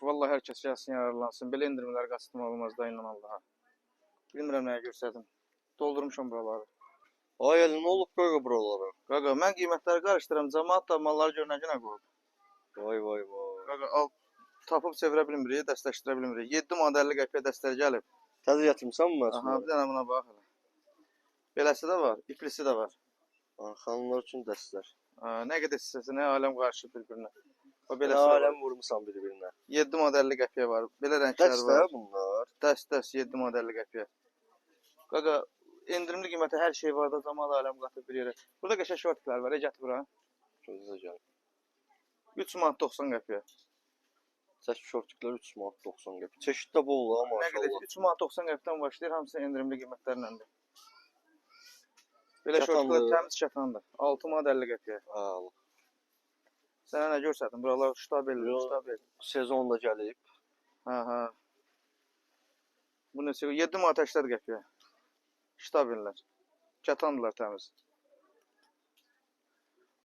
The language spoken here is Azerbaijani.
Vallahi hər kəs gəlsin, yararlansın. Belə endirimlər qaçırtmaq olmaz da, inan Allaha. Bilmirəm nəyə göstərdim. Doldurmuşam buraları. Ay elin olub qaqa buraları. Qaqa, mən qiymətləri qarışdıram. Cəmaat da malları görünəcənə qoyub. Vay vay vay. Qaqa, al, tapıb çevirə bilmirik, dəstləşdirə bilmirik. 7 manat 50 qəpiyə dəstək gəlib. Təzə gətirmisən mi Aha, məsələn? bir dənə buna bax elə. Beləsi də var, iplisi də var. Xanımlar üçün dəstlər. Nə qədər istəsə, nə aləm qarşı bir-birinə. O Nə beləsi də var. aləm vurmusan bir-birinə. 7 manat 50 qəpiyə var. Belə rənglər Dəstə var. bunlar. Dəst 7 manat 50 qəpiyə. Qaqa, endirimli qiymətə hər şey var da, cəmaat aləm qatıb bir yerə. Burada qəşəng şortiklər var, gətir bura. Gözlə gəl. 3 manat 90 qəpiyə. Çək şortiklər 3 manat 90 qəpik. Çeşid də bol ha Nə qədər maşallah. 3 manat 90 qəpikdən başlayır, hamısı endirimli qiymətlərləndir. Belə Kətandır. şortiklər təmiz kətandır. 6 manat 50 qəpiyə. Hə. Sənə nə göstərdim? Buralar ştabeldir, Yox. ştabel. Sezon da gəlib. Hə. Bu neçə? 7 manat 80 qəpiyə. Ştabellər. Kətandılar təmiz.